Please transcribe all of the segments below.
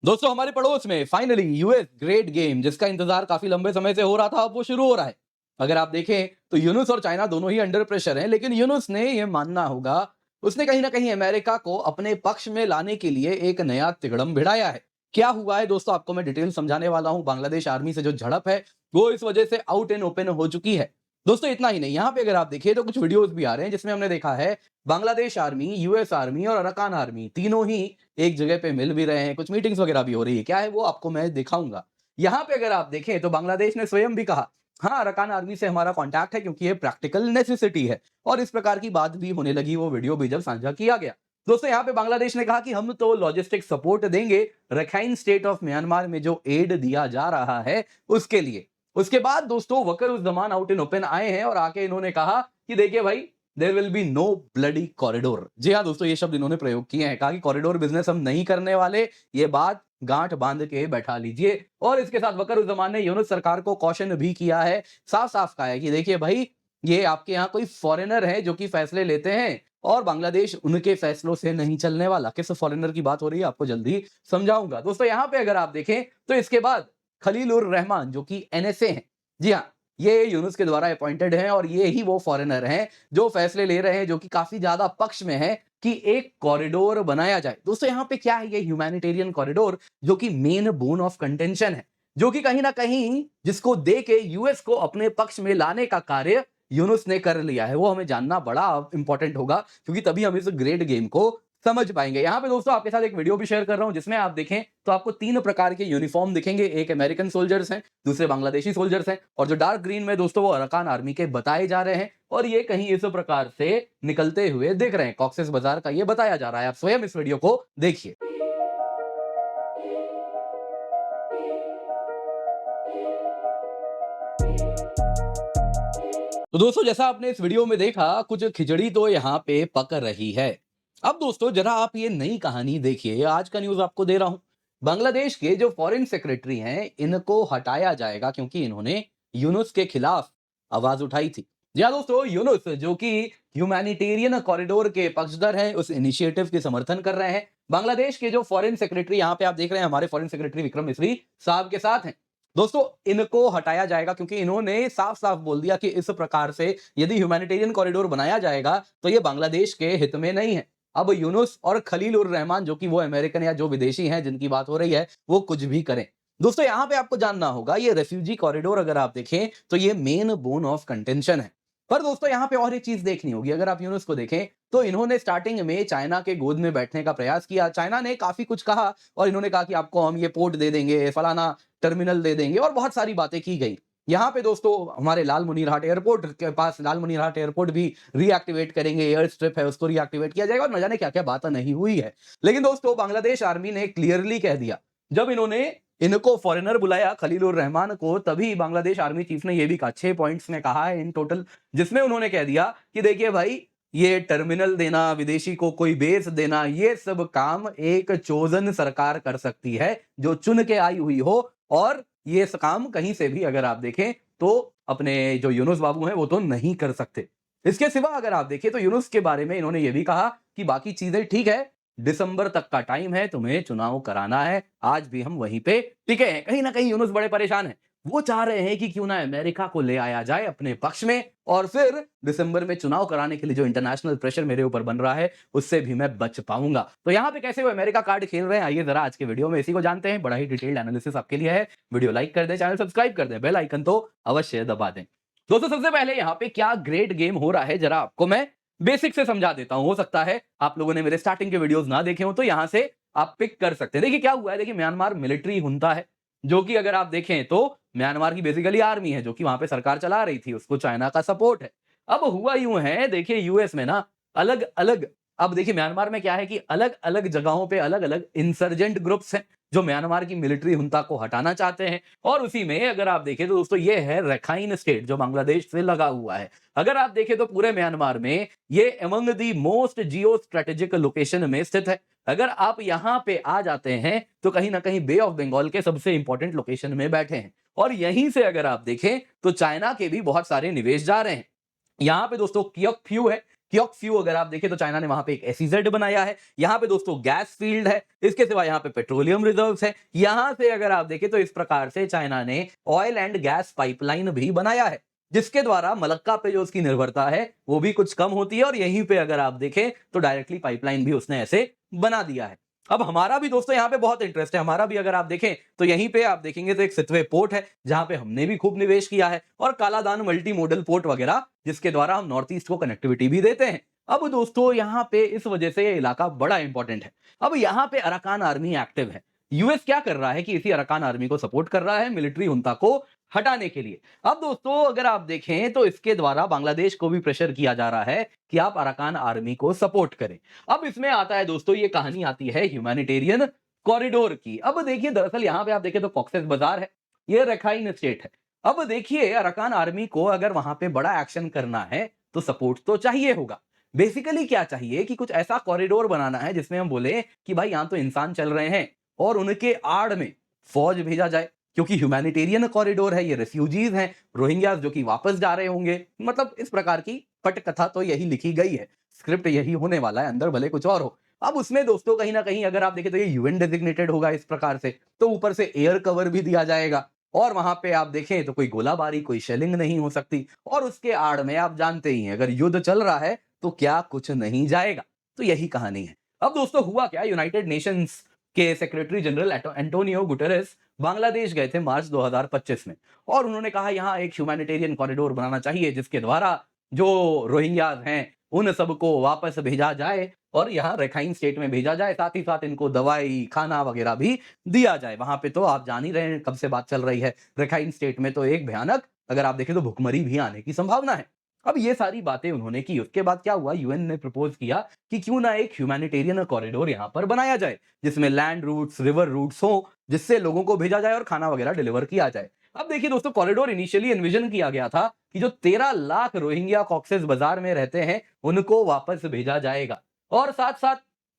दोस्तों हमारे पड़ोस में फाइनली यूएस ग्रेट गेम जिसका इंतजार काफी लंबे समय से हो रहा था अब वो शुरू हो रहा है। अगर आप देखें तो यूनुस और चाइना दोनों ही अंडर प्रेशर हैं, लेकिन यूनुस ने ये मानना होगा उसने कहीं ना कहीं अमेरिका को अपने पक्ष में लाने के लिए एक नया तिगड़म भिड़ाया है। क्या हुआ है दोस्तों, आपको मैं डिटेल समझाने वाला हूं। बांग्लादेश आर्मी से जो झड़प है वो इस वजह से आउट एंड ओपन हो चुकी है। दोस्तों इतना ही नहीं, यहाँ पे अगर आप देखिए तो कुछ वीडियोस भी आ रहे हैं जिसमें हमने देखा है बांग्लादेश आर्मी, यूएस आर्मी और अरकान आर्मी तीनों ही एक जगह पे मिल भी रहे हैं, कुछ मीटिंग्स वगैरह भी हो रही है। क्या है वो आपको मैं दिखाऊंगा। यहाँ पे अगर आप देखें तो बांग्लादेश ने स्वयं भी कहा, हाँ अरकान आर्मी से हमारा कांटेक्ट है क्योंकि ये प्रैक्टिकल नेसेसिटी है, और इस प्रकार की बात भी होने लगी। वो वीडियो भी जब साझा किया गया, दोस्तों यहाँ पे बांग्लादेश ने कहा कि हम तो लॉजिस्टिक सपोर्ट देंगे रखाइन स्टेट ऑफ म्यांमार में जो एड दिया जा रहा है उसके लिए। उसके बाद दोस्तों वकर-उज़-ज़मान आउट इन ओपन आए हैं और आके इन्होंने कहा कि देखिए भाई, there will be no bloody corridor. जी हाँ दोस्तों, ये शब्द इन्होंने प्रयोग किए हैं। कहा कि कॉरिडोर बिजनेस हम नहीं करने वाले, ये बात गांठ बांध के बैठा लीजिए। और इसके साथ वकर-उज़-ज़मान ने यूनुस सरकार को कॉशन भी किया है, साफ साफ कहा है कि देखिए भाई, ये आपके यहाँ कोई फॉरेनर है जो कि फैसले लेते हैं और बांग्लादेश उनके फैसलों से नहीं चलने वाला। किस फॉरेनर की बात हो रही है आपको जल्दी समझाऊंगा। दोस्तों यहाँ पे अगर आप देखें तो इसके बाद खलील उर रहमान जो कि एनएसए हैं, जी हाँ, ये यूनुस के द्वारा अपॉइंटेड हैं और ये ही वो फॉरेनर हैं जो फैसले ले रहे हैं, जो कि काफी ज्यादा पक्ष में है कि एक कॉरिडोर बनाया जाए। दोस्तों यहाँ पे क्या है, ये ह्यूमैनिटेरियन कॉरिडोर जो कि मेन बोन ऑफ कंटेंशन है, जो कि कहीं ना कहीं जिसको दे के यूएस को अपने पक्ष में लाने का कार्य यूनुस ने कर लिया है। वो हमें जानना बड़ा इंपॉर्टेंट होगा क्योंकि तभी हम इस ग्रेट गेम को समझ पाएंगे। यहाँ पे दोस्तों आपके साथ एक वीडियो भी शेयर कर रहा हूं जिसमें आप देखें तो आपको तीन प्रकार के यूनिफॉर्म दिखेंगे। एक अमेरिकन सोल्जर्स हैं, दूसरे बांग्लादेशी सोल्जर्स हैं, और जो डार्क ग्रीन में दोस्तों वो अरकान आर्मी के बताए जा रहे हैं। और ये कहीं इस प्रकार से निकलते हुए दिख रहे हैं, कॉक्सेस बाजार का ये बताया जा रहा है। आप स्वयं इस वीडियो को देखिए। तो दोस्तों जैसा आपने इस वीडियो में देखा, कुछ खिचड़ी तो यहाँ पे पक रही है। अब दोस्तों जरा आप ये नई कहानी देखिए, आज का न्यूज आपको दे रहा हूं। बांग्लादेश के जो फॉरेन सेक्रेटरी हैं इनको हटाया जाएगा क्योंकि इन्होंने यूनुस के खिलाफ आवाज उठाई थी। जी हाँ दोस्तों, यूनुस जो कि ह्यूमैनिटेरियन कॉरिडोर के पक्षधर हैं, उस इनिशिएटिव के समर्थन कर रहे हैं। बांग्लादेश के जो फॉरेन सेक्रेटरी यहाँ पे आप देख रहे हैं, हमारे फॉरेन सेक्रेटरी विक्रम मिस्री साहब के साथ हैं। दोस्तों इनको हटाया जाएगा क्योंकि इन्होंने साफ-साफ बोल दिया कि इस प्रकार से यदि ह्यूमैनिटेरियन कॉरिडोर बनाया जाएगा तो ये बांग्लादेश के हित में नहीं है। अब यूनुस और खलील उर रहमान जो कि वो अमेरिकन या जो विदेशी हैं जिनकी बात हो रही है, वो कुछ भी करें। दोस्तों यहाँ पे आपको जानना होगा, ये रेफ्यूजी कॉरिडोर अगर आप देखें तो ये मेन बोन ऑफ कंटेंशन है। पर दोस्तों यहाँ पे और एक चीज देखनी होगी। अगर आप यूनुस को देखें तो इन्होंने स्टार्टिंग में चाइना के गोद में बैठने का प्रयास किया। चाइना ने काफी कुछ कहा और इन्होंने कहा कि आपको हम ये पोर्ट दे देंगे, फलाना टर्मिनल दे देंगे, और बहुत सारी बातें की गई। यहाँ पे दोस्तों हमारे लाल मुनीरहाट एयरपोर्ट के पास लाल मुनीरहाट एयरपोर्ट भी रीएक्टिवेट करेंगे, एयर स्ट्रिप है उसको रीएक्टिवेट किया जाएगा, और न जाने क्या क्या बात नहीं हुई है। लेकिन दोस्तों बांग्लादेश आर्मी ने क्लियरली कह दिया, जब इन्होंने इनको फॉरेनर बुलाया खलील उर रहमान को, तभी बांग्लादेश आर्मी चीफ ने यह भी कहा, 6 पॉइंट्स में कहा है इन टोटल, जिसमें उन्होंने कह दिया कि देखिए भाई, ये टर्मिनल देना, विदेशी को कोई बेस देना, ये सब काम एक चोजन सरकार कर सकती है जो चुन के आई हुई हो। और ये काम कहीं से भी अगर आप देखें तो अपने जो यूनुस बाबू हैं वो तो नहीं कर सकते। इसके सिवा अगर आप देखें तो यूनुस के बारे में इन्होंने ये भी कहा कि बाकी चीजें ठीक है, दिसंबर तक का टाइम है, तुम्हें चुनाव कराना है, आज भी हम वहीं पे टिके हैं। कहीं ना कहीं यूनुस बड़े परेशान हैं। वो चाह रहे हैं कि क्यों ना अमेरिका को ले आया जाए अपने पक्ष में, और फिर दिसंबर में चुनाव कराने के लिए जो इंटरनेशनल प्रेशर मेरे ऊपर बन रहा है उससे भी मैं बच पाऊंगा। तो यहाँ पे कैसे वो अमेरिका कार्ड खेल रहे हैं, आइए जरा आज के वीडियो में इसी को जानते हैं। बड़ा ही डिटेल्ड एनालिसिस आपके लिए है। वीडियो लाइक कर दें, चैनल सब्सक्राइब कर दें, बेल आइकन तो अवश्य दबा दें। दोस्तों सबसे पहले यहाँ पे क्या ग्रेट गेम हो रहा है जरा आपको मैं बेसिक से समझा देता हूं। हो सकता है आप लोगों ने मेरे स्टार्टिंग के वीडियोस ना देखे हो, तो यहां से आप पिक कर सकते हैं। देखिए क्या हुआ है, देखिए म्यांमार मिलिट्री हुंता है जो कि अगर आप देखें तो म्यांमार की बेसिकली आर्मी है जो कि वहां पे सरकार चला रही थी, उसको चाइना का सपोर्ट है। अब हुआ यूं है, देखिए यूएस में ना अलग अलग, अब देखिए म्यांमार में क्या है कि अलग अलग जगहों पे अलग अलग इंसर्जेंट ग्रुप्स हैं जो म्यांमार की मिलिट्री हुंता को हटाना चाहते हैं। और उसी में अगर आप देखें तो दोस्तों ये है रखाइन स्टेट जो बांग्लादेश से लगा हुआ है। अगर आप देखें तो पूरे म्यांमार में ये among the most geo strategic location में स्थित है। अगर आप यहां पे आ जाते हैं तो कहीं ना कहीं बे ऑफ बंगाल के सबसे इंपॉर्टेंट लोकेशन में बैठे हैं, और यहीं से अगर आप देखें तो चाइना के भी बहुत सारे निवेश जा रहे हैं। यहां पे दोस्तों कियोक फ्यू है, क्योक्स्यू अगर आप देखें तो चाइना ने वहां पे एक एसईजेड बनाया है। यहाँ पे दोस्तों गैस फील्ड है, इसके सिवा यहाँ पे पेट्रोलियम रिजर्व्स है। यहां से अगर आप देखें तो इस प्रकार से चाइना ने ऑयल एंड गैस पाइपलाइन भी बनाया है, जिसके द्वारा मलक्का पे जो उसकी निर्भरता है वो भी कुछ कम होती है, और यहीं पे अगर आप देखें तो डायरेक्टली पाइपलाइन भी उसने ऐसे बना दिया है। अब हमारा भी दोस्तों यहाँ पे बहुत इंटरेस्ट है, हमारा भी अगर आप देखें तो यहीं पे आप देखेंगे तो एक सितवे पोर्ट है, जहां पे हमने भी खूब निवेश किया है, और कालादान मल्टी मोडल पोर्ट वगैरह, जिसके द्वारा हम नॉर्थ ईस्ट को कनेक्टिविटी भी देते हैं। अब दोस्तों यहाँ पे इस वजह से ये इलाका बड़ा इंपॉर्टेंट है। अब यहाँ पे अराकान आर्मी एक्टिव है। यूएस क्या कर रहा है कि इसी अराकान आर्मी को सपोर्ट कर रहा है मिलिट्री हुंता को हटाने के लिए। अब दोस्तों अगर आप देखें तो इसके द्वारा बांग्लादेश को भी प्रेशर किया जा रहा है कि आप अराकान आर्मी को सपोर्ट करें। अब इसमें आता है दोस्तों, ये कहानी आती है ह्यूमैनिटेरियन कॉरिडोर की। अब देखिए दरअसल यहाँ पे आप देखें तो कॉक्सेस बाजार है, ये रखाइन स्टेट है। अब देखिए अराकान आर्मी को अगर वहां पे बड़ा एक्शन करना है तो सपोर्ट तो चाहिए होगा। बेसिकली क्या चाहिए कि कुछ ऐसा कॉरिडोर बनाना है जिसमें हम बोले कि भाई यहां तो इंसान चल रहे हैं और उनके आड़ में फौज भेजा जाए, क्योंकि ह्यूमैनिटेरियन कॉरिडोर है, ये रेफ्यूजीज हैं, रोहिंग्यास जो कि वापस जा रहे होंगे। मतलब इस प्रकार की पटकथा तो यही लिखी गई है, स्क्रिप्ट यही होने वाला है, अंदर भले कुछ और हो। अब उसमें दोस्तों कहीं ना कहीं अगर आप देखें तो ये यूएन डेजिग्नेटेड होगा इस प्रकार से, तो ऊपर से एयर कवर भी दिया जाएगा, और वहां पे आप देखें तो कोई गोलाबारी कोई शेलिंग नहीं हो सकती। और उसके आड़ में आप जानते ही हैं अगर युद्ध चल रहा है तो क्या कुछ नहीं जाएगा। तो यही कहानी है। अब दोस्तों हुआ क्या, यूनाइटेड नेशंस के secretary general Antonio Guterres Bangladesh गए थे मार्च 2025 में, और उन्होंने कहा यहां एक ह्यूमैनिटेरियन कॉरिडोर बनाना चाहिए जिसके द्वारा जो रोहिंग्यास हैं उन सबको वापस भेजा जाए और यहाँ रखाइन स्टेट में भेजा जाए, साथ ही साथ इनको दवाई खाना वगैरह भी दिया जाए। वहां पे तो आप जान ही रहे हैं कब से बात चल रही है, रखाइन स्टेट में तो एक भयानक अगर आप देखें तो भुखमरी भी आने की संभावना है। अब ये सारी बातें उन्होंने की, उसके बाद क्या हुआ, यूएन ने प्रपोज किया कि क्यों ना एक ह्यूमैनिटेरियन कॉरिडोर यहां पर बनाया जाए जिसमें लैंड रूट्स रिवर रूट्स हो, जिससे लोगों को भेजा जाए और खाना वगैरह डिलीवर किया जाए। अब देखिए दोस्तों कॉरिडोर इनिशियली एनविजन किया गया था कि जो 13 लाख रोहिंग्या कॉक्सेस बाजार में रहते हैं उनको वापस भेजा जाएगा, और साथ साथ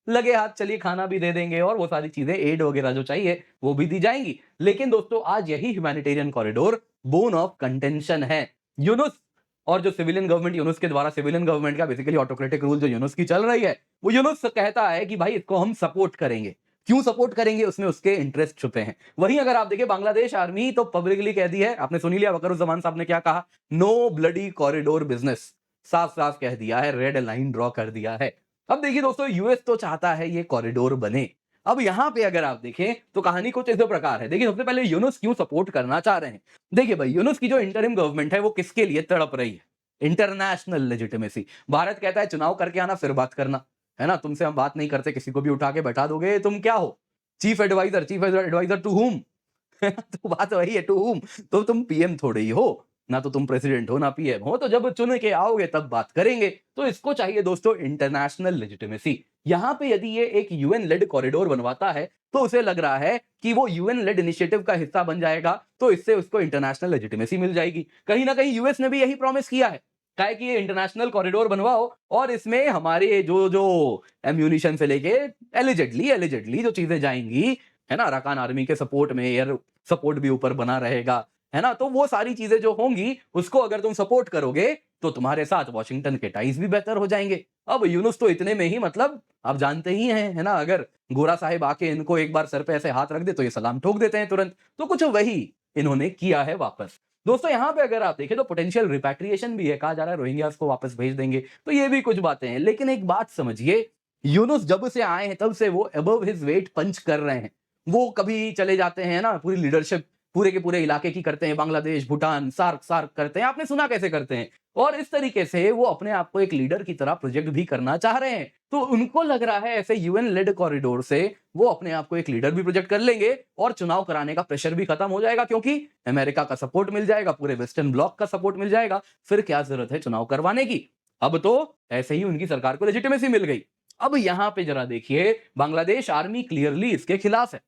लगे हाथ चलिए खाना भी दे देंगे और वो सारी चीजें एड वगैरह जो चाहिए वो भी दी जाएंगी। लेकिन दोस्तों आज यही humanitarian corridor bone of contention है। यूनुस और जो सिविलियन गवर्नमेंट यूनुस के द्वारा, सिविलियन गवर्नमेंट का बेसिकली ऑटोक्रेटिक रूल जो यूनुस की चल रही है, वो यूनुस कहता है कि भाई इसको हम सपोर्ट करेंगे। क्यों सपोर्ट करेंगे, उसमें उसके इंटरेस्ट छुपे हैं। वहीं अगर आप देखिए बांग्लादेश आर्मी तो पब्लिकली कह दी है, आपने सुन ही लिया वकरुज्जमान साहब ने क्या कहा, नो ब्लडी कॉरिडोर बिजनेस, साफ साफ कह दिया है, रेड लाइन ड्रॉ कर दिया है। अब देखिए दोस्तों यूएस तो चाहता है ये कॉरिडोर बने। अब यहां पे अगर आप देखें तो कहानी कुछ इस प्रकार है। देखिए सबसे पहले यूनुस क्यों सपोर्ट करना चाह रहे हैं। देखिए भाई यूनुस की जो इंटरिम गवर्नमेंट है वो किसके लिए तड़प रही है, इंटरनेशनल लेजिटिमेसी। भारत कहता है चुनाव करके आना फिर बात करना, है ना, तुमसे हम बात नहीं करते, किसी को भी उठा के बैठा दोगे, तुम क्या हो, chief adviser, chief adviser to whom तो बात वही है, टू हुम। तो तुम पीएम थोड़े ही हो, ना तो तुम प्रेसिडेंट हो ना पीएम हो, तो जब चुन के आओगे तब बात करेंगे। तो इसको चाहिए दोस्तों इंटरनेशनल लेजिटिमेसी। यहां पे यदि ये एक यूएन लेड कॉरिडोर बनवाता है तो उसे लग रहा है कि वो यूएन लेड इनिशिएटिव का हिस्सा बन जाएगा, तो इससे उसको इंटरनेशनल लेजिटिमेसी मिल जाएगी। कहीं ना कहीं यूएस ने भी यही प्रॉमिस किया है, कहा है कि ये इंटरनेशनल कॉरिडोर बनवाओ और इसमें हमारे जो जो एम्यूनिशन से लेके एलिजेडली एलिजेडली जो चीजें जाएंगी, है ना, अराकान आर्मी के सपोर्ट में एयर सपोर्ट भी ऊपर बना रहेगा, है ना, तो वो सारी चीजें जो होंगी उसको अगर तुम सपोर्ट करोगे तो तुम्हारे साथ वॉशिंगटन के टाइज भी बेहतर हो जाएंगे। अब यूनुस तो इतने में ही, मतलब आप जानते ही हैं, है ना, अगर गोरा साहिब आके इनको एक बार सर पे ऐसे हाथ रख दे तो ये सलाम ठोक देते हैं तुरंत। तो कुछ वही इन्होंने किया है वापस। दोस्तों यहां पे अगर आप देखें तो पोटेंशियल रिपैट्रिएशन भी है, कहा जा रहा है रोहिंग्यास को वापस भेज देंगे, तो ये भी कुछ बातें हैं। लेकिन एक बात समझिए, यूनुस जब से आए हैं तब से वो अबव हिज वेट पंच कर रहे हैं। वो कभी चले जाते हैं ना, पूरी लीडरशिप पूरे के पूरे इलाके की करते हैं, बांग्लादेश भूटान सार्क सार्क करते हैं, आपने सुना कैसे करते हैं, और इस तरीके से वो अपने आप को एक लीडर की तरह प्रोजेक्ट भी करना चाह रहे हैं। तो उनको लग रहा है ऐसे यूएन लेड कॉरिडोर से वो अपने आप को एक लीडर भी प्रोजेक्ट कर लेंगे और चुनाव कराने का प्रेशर भी खत्म हो जाएगा, क्योंकि अमेरिका का सपोर्ट मिल जाएगा, पूरे वेस्टर्न ब्लॉक का सपोर्ट मिल जाएगा, फिर क्या जरूरत है चुनाव करवाने की। अब तो ऐसे ही उनकी सरकार को लेजिटिमेसी मिल गई। अब यहां पे जरा देखिए बांग्लादेश आर्मी क्लियरली इसके खिलाफ है।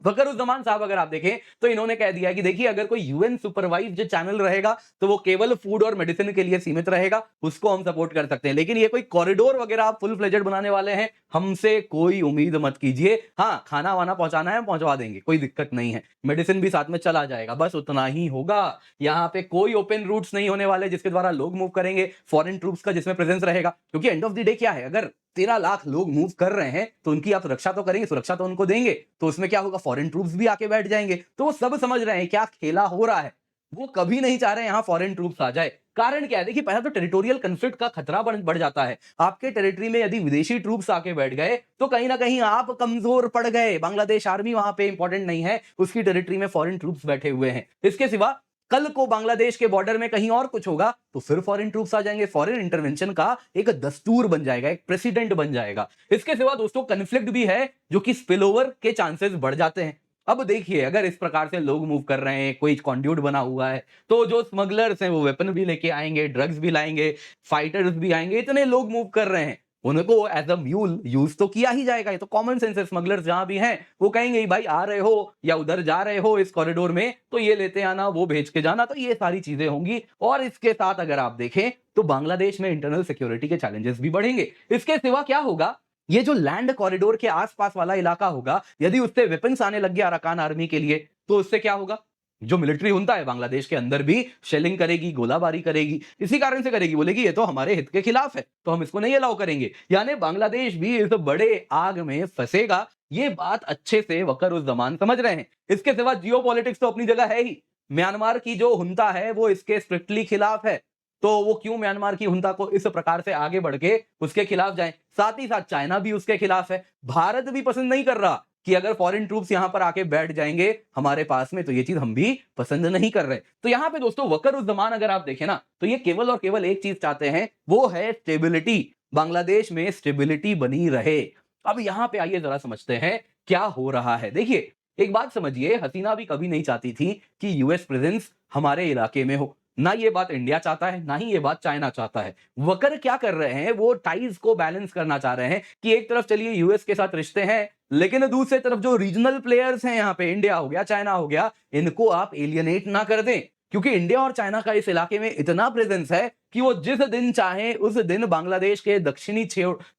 फखरुज्जमान साहब अगर आप देखें तो इन्होंने कह दिया कि देखिए अगर कोई यूएन सुपरवाइज्ड चैनल रहेगा तो वो केवल फूड और मेडिसिन के लिए सीमित रहेगा, उसको हम सपोर्ट कर सकते हैं, लेकिन ये कोई कॉरिडोर वगैरह आप फुल फ्लेजेड बनाने वाले हैं, हमसे कोई उम्मीद मत कीजिए। हाँ, खाना वाना पहुंचाना है पहुंचवा देंगे, कोई दिक्कत नहीं है, मेडिसिन भी साथ में चला जाएगा, बस उतना ही होगा। यहाँ पे कोई ओपन रूट्स नहीं होने वाले जिसके द्वारा लोग मूव करेंगे, फॉरेन ट्रूप्स का जिसमें प्रेजेंस रहेगा, क्योंकि एंड ऑफ द डे क्या है, अगर 13 लाख लोग मूव कर रहे हैं तो उनकी आप सुरक्षा तो करेंगे, सुरक्षा तो उनको देंगे, तो उसमें क्या होगा, फॉरेन ट्रूप्स भी आके बैठ जाएंगे। तो वो सब समझ रहे हैं क्या खेला हो रहा है, वो कभी नहीं चाह रहे यहां फॉरेन ट्रूप्स आ जाए। कारण क्या है, देखिए पहला तो टेरिटोरियल कन्फ्लिक्ट का खतरा बढ़ जाता है। आपके टेरिटरी में यदि विदेशी ट्रूप्स आके बैठ गए तो कहीं ना कहीं आप कमजोर पड़ गए, बांग्लादेश आर्मी वहां पे इंपॉर्टेंट नहीं है, उसकी टेरिटरी में फॉरेन ट्रूप्स बैठे हुए हैं। इसके सिवा कल को बांग्लादेश के बॉर्डर में कहीं और कुछ होगा तो फिर फॉरेन ट्रूप्स आ जाएंगे, फॉरेन इंटरवेंशन का एक दस्तूर बन जाएगा, एक प्रेसिडेंट बन जाएगा। इसके सिवा दोस्तों कन्फ्लिक्ट भी है जो कि स्पिल ओवर के चांसेस बढ़ जाते हैं। अब देखिए अगर इस प्रकार से लोग मूव कर रहे हैं, कोई कॉन्ड्यूट बना हुआ है, तो जो स्मगलर्स हैं वो वेपन भी लेके आएंगे, ड्रग्स भी लाएंगे, फाइटर्स भी आएंगे, इतने लोग मूव कर रहे हैं, उनको एज अ म्यूल यूज तो किया ही जाएगा। ये तो कॉमन सेंस है, स्मगलर्स जहां भी हैं वो कहेंगे भाई आ रहे हो या उधर जा रहे हो इस कॉरिडोर में तो ये लेते आना, वो भेज के जाना, तो ये सारी चीजें होंगी। और इसके साथ अगर आप देखें तो बांग्लादेश में इंटरनल सिक्योरिटी के चैलेंजेस भी बढ़ेंगे। इसके सिवा क्या होगा, ये जो लैंड कॉरिडोर के आसपास वाला इलाका होगा, यदि उससे वेपन्स आने लग गया अराकान आर्मी के लिए तो उससे क्या होगा, जो मिलिट्री हुंता है बांग्लादेश के अंदर भी शेलिंग करेगी, गोलाबारी करेगी, इसी कारण से करेगी, बोलेगी ये तो हमारे हित के खिलाफ है तो हम इसको नहीं अलाउ करेंगे। यानी बांग्लादेश भी इस बड़े आग में फंसेगा, ये बात अच्छे से वकरुज्जमान समझ रहे हैं। इसके सिवा जियोपॉलिटिक्स तो अपनी जगह है ही, म्यांमार की जो हुंता है वो इसके स्ट्रिक्टली खिलाफ है, तो वो क्यों म्यांमार की हुंता को इस प्रकार से आगे बढ़ के उसके खिलाफ जाए। साथ ही साथ चाइना भी उसके खिलाफ है, भारत भी पसंद नहीं कर रहा कि अगर फॉरेन ट्रूप्स यहां पर आके बैठ जाएंगे हमारे पास में, तो ये चीज हम भी पसंद नहीं कर रहे। तो यहां पे दोस्तों वकरुज्जमान अगर आप देखें ना तो ये केवल और केवल एक चीज चाहते हैं, वो है स्टेबिलिटी, बांग्लादेश में स्टेबिलिटी बनी रहे। अब यहां पे आइए जरा समझते हैं क्या हो रहा है। देखिए एक बात समझिए, हसीना भी कभी नहीं चाहती थी कि यूएस प्रेजेंस हमारे इलाके में हो, ना ये बात इंडिया चाहता है, ना ही ये बात चाइना चाहता है। वकर क्या कर रहे हैं, वो टाइज को बैलेंस करना चाह रहे हैं कि एक तरफ चलिए यूएस के साथ रिश्ते हैं, लेकिन दूसरी तरफ जो रीजनल प्लेयर्स हैं यहाँ पे, इंडिया हो गया, चाइना हो गया, इनको आप एलियनेट ना कर दें, क्योंकि इंडिया और चाइना का इस इलाके में इतना प्रेजेंस है कि वो जिस दिन चाहे उस दिन बांग्लादेश के दक्षिणी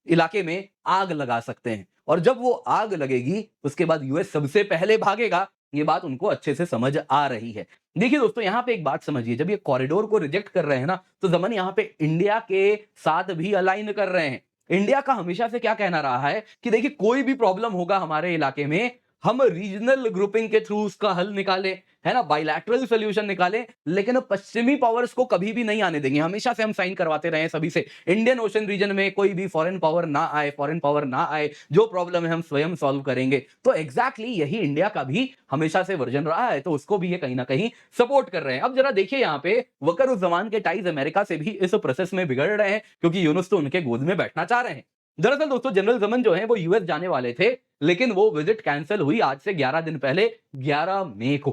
इलाके में आग लगा सकते हैं, और जब वो आग लगेगी उसके बाद यूएस सबसे पहले भागेगा। ये बात उनको अच्छे से समझ आ रही है। देखिए दोस्तों यहां पे एक बात समझिए, जब ये कॉरिडोर को रिजेक्ट कर रहे हैं ना तो जमन यहां पे इंडिया के साथ भी अलाइन कर रहे हैं। इंडिया का हमेशा से क्या कहना रहा है कि देखिए कोई भी प्रॉब्लम होगा हमारे इलाके में, हम रीजनल ग्रुपिंग के थ्रू उसका हल निकालें, है ना, बायलैटरल सॉल्यूशन निकालें, लेकिन पश्चिमी पावर्स को कभी भी नहीं आने देंगे। हमेशा से हम साइन करवाते रहे सभी से, इंडियन ओशन रीजन में कोई भी फॉरेन पावर ना आए, फॉरेन पावर ना आए, जो प्रॉब्लम है हम स्वयं सॉल्व करेंगे। तो एग्जैक्टली यही इंडिया का भी हमेशा से वर्जन रहा है, तो उसको भी ये कहीं ना कहीं सपोर्ट कर रहे हैं। अब जरा देखिए यहाँ पे वकरुज्जमान के टाइज अमेरिका से भी इस प्रोसेस में बिगड़ रहे हैं, क्योंकि यूनुस तो उनके गोद में बैठना चाह रहे हैं। दरअसल दोस्तों जनरल जमन जो है वो यूएस जाने वाले थे, लेकिन वो विजिट कैंसिल हुई आज से 11 दिन पहले, 11 मई को।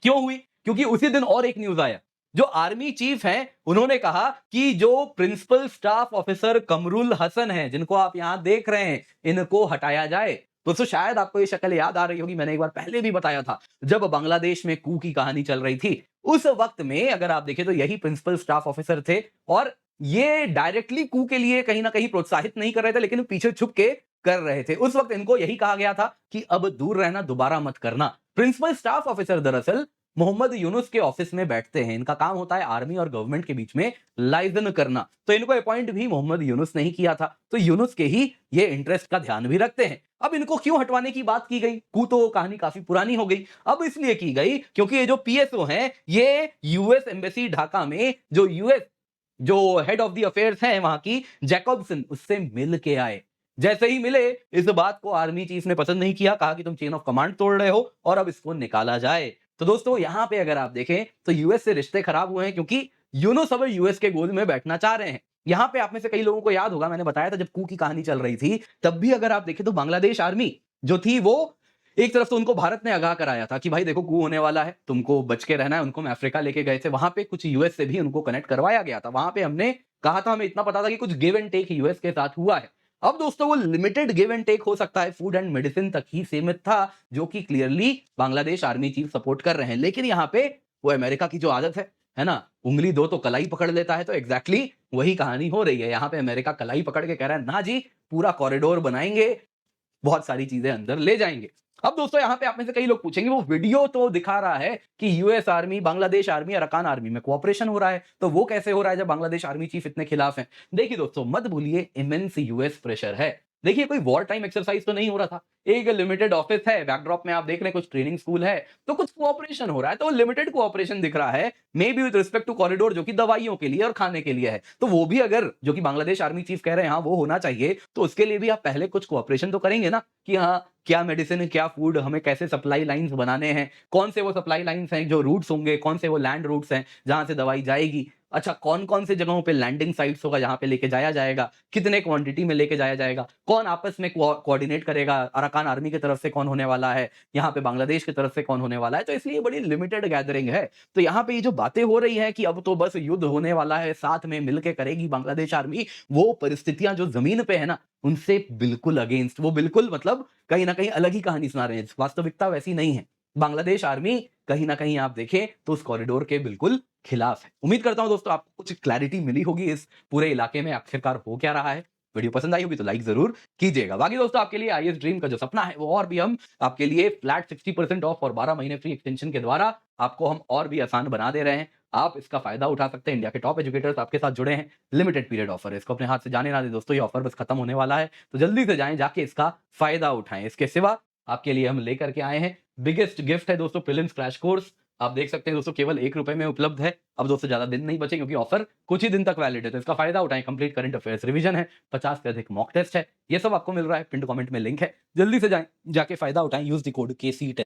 क्यों हुई, क्योंकि उसी दिन और एक न्यूज आया, जो आर्मी चीफ हैं उन्होंने कहा कि जो principal staff officer Kamrul Hasan है, जिनको आप यहां देख रहे हैं, इनको हटाया जाए। दोस्तों शायद आपको ये शक्ल याद आ रही होगी, मैंने एक बार पहले भी बताया था, जब बांग्लादेश में कू की कहानी चल रही थी, उस वक्त में अगर आप देखें तो यही प्रिंसिपल स्टाफ ऑफिसर थे, और ये डायरेक्टली कू के लिए कहीं ना कहीं प्रोत्साहित नहीं कर रहे थे, लेकिन पीछे छुप के कर रहे थे। उस वक्त इनको यही कहा गया था कि अब दूर रहना, दोबारा मत करना। प्रिंसिपल स्टाफ ऑफिसर दरअसल मोहम्मद यूनुस के ऑफिस में बैठते हैं, इनका काम होता है आर्मी और गवर्नमेंट के बीच में लाइजन करना, तो इनको अपॉइंट भी मोहम्मद यूनुस ने ही किया था, तो यूनुस के ही ये इंटरेस्ट का ध्यान भी रखते हैं। अब इनको क्यों हटवाने की बात की गई, कू तो कहानी काफी पुरानी हो गई, अब इसलिए की गई क्योंकि ये जो पीएसओ हैं, ये यूएस एम्बेसी ढाका में जो यूएस जो हेड ऑफ द अफेयर्स हैं वहां की, जैकब्सन, उससे मिल के आए। जैसे ही मिले, इस बात को आर्मी चीफ ने पसंद नहीं किया, कहा कि तुम चेन ऑफ कमांड तोड़ रहे हो और अब इसको निकाला जाए। तो दोस्तों यहां पे अगर आप देखें तो यूएस से रिश्ते खराब हुए हैं, क्योंकि यूनुस अब यूएस के गोद में बैठना चाह रहे हैं। यहां पे आप में से कई लोगों को याद होगा, मैंने बताया था जब कू की कहानी चल रही थी, तब भी अगर आप देखें तो बांग्लादेश आर्मी जो थी वो एक तरफ तो उनको भारत ने आगाह कराया था कि भाई देखो कू होने वाला है, तुमको बच के रहना है, उनको मैं अफ्रीका लेके गए थे, वहां पे कुछ यूएस से भी उनको कनेक्ट करवाया गया था, वहां पे हमने कहा था, हमें इतना पता था कि कुछ गिव एंड टेक यूएस के साथ हुआ है। अब दोस्तों वो लिमिटेड गिव एंड टेक हो सकता है, फूड एंड मेडिसिन तक ही सीमित था, जो कि clearly Bangladesh army chief support कर रहे हैं। लेकिन यहाँ पे वो अमेरिका की जो आदत है ना, उंगली दो तो कलाई पकड़ लेता है, तो एग्जैक्टली वही कहानी हो रही है। यहाँ पे अमेरिका कलाई पकड़ के कह रहा है ना जी, पूरा कॉरिडोर बनाएंगे, बहुत सारी चीजें अंदर ले जाएंगे। अब दोस्तों यहाँ पे आप में से कई लोग पूछेंगे, वो वीडियो तो दिखा रहा है कि यूएस आर्मी, बांग्लादेश आर्मी, अरकान आर्मी में कोऑपरेशन हो रहा है, तो वो कैसे हो रहा है जब बांग्लादेश आर्मी चीफ इतने खिलाफ हैं? देखिए दोस्तों, मत भूलिए इमेंस यूएस प्रेशर है। देखिए कोई वॉर टाइम एक्सरसाइज तो नहीं हो रहा था, एक लिमिटेड ऑफिस है, बैकड्रॉप में आप देख रहे हैं कुछ ट्रेनिंग स्कूल है, तो कुछ कोऑपरेशन हो रहा है, तो लिमिटेड कोऑपरेशन दिख रहा है, maybe with respect to corridor, जो कि दवाइयों के लिए और खाने के लिए है। तो वो भी अगर, जो कि बांग्लादेश आर्मी चीफ कह रहे हैं हाँ वो होना चाहिए, तो उसके लिए भी आप पहले कुछ कोऑपरेशन तो करेंगे ना, कि हाँ क्या मेडिसिन, क्या फूड, हमें कैसे सप्लाई लाइंस बनाने हैं, कौन से वो सप्लाई लाइंस हैं जो रूट्स होंगे, कौन से वो लैंड रूट्स हैं जहां से दवाई जाएगी, अच्छा कौन कौन से जगहों पे लैंडिंग साइट्स होगा जहां पे लेके जाया जाएगा, कितने क्वांटिटी में लेके जाया जाएगा, कौन आपस में कोऑर्डिनेट करेगा, अराकान आर्मी की तरफ से कौन होने वाला है, यहाँ पे बांग्लादेश की तरफ से कौन होने वाला है। तो इसलिए बड़ी लिमिटेड गैदरिंग है। तो यहाँ पे ये जो बातें हो रही है कि अब तो बस युद्ध होने वाला है, साथ में मिलके करेगी बांग्लादेश आर्मी, वो परिस्थितियां जो जमीन पे है ना, उनसे बिल्कुल अगेंस्ट, वो बिल्कुल मतलब कहीं ना कहीं अलग ही कहानी सुना रहे हैं, वास्तविकता वैसी नहीं है। बांग्लादेश आर्मी कहीं ना कहीं आप देखें तो उस कॉरिडोर के बिल्कुल खिलाफ है। उम्मीद करता हूं दोस्तों आपको कुछ क्लैरिटी मिली होगी इस पूरे इलाके में आखिरकार हो क्या रहा है। वीडियो पसंद आई होगी तो लाइक जरूर कीजिएगा। बाकी दोस्तों आपके लिए आईएएस ड्रीम का जो सपना है वो और भी हम आपके लिए फ्लैट 60% ऑफ और 12 महीने फ्री एक्सटेंशन के द्वारा आपको हम और भी आसान बना दे रहे हैं। आप इसका फायदा उठा सकते हैं। इंडिया के टॉप एजुकेटर्स आपके साथ जुड़े हैं। लिमिटेड पीरियड ऑफर है, इसको अपने हाथ से जाने ना दे दोस्तों, ये ऑफर बस खत्म होने वाला है, तो जल्दी से जाएं, जाके इसका फायदा उठाएं। इसके सिवा आपके लिए हम लेकर के आए हैं बिगेस्ट गिफ्ट है दोस्तों, प्रीलिम्स क्रैश कोर्स। आप देख सकते हैं दोस्तों केवल ₹1 में उपलब्ध है। अब दोस्तों ज्यादा दिन नहीं बचे क्योंकि ऑफर कुछ ही दिन तक वैलिड है, तो इसका फायदा उठाएं। कंप्लीट करंट अफेयर्स रिवीजन है, 50 से अधिक मॉक टेस्ट है, ये सब आपको मिल रहा है। पिन कमेंट में लिंक है, जल्दी से जाएं, जाके फायदा उठाएं। Use the code KC10।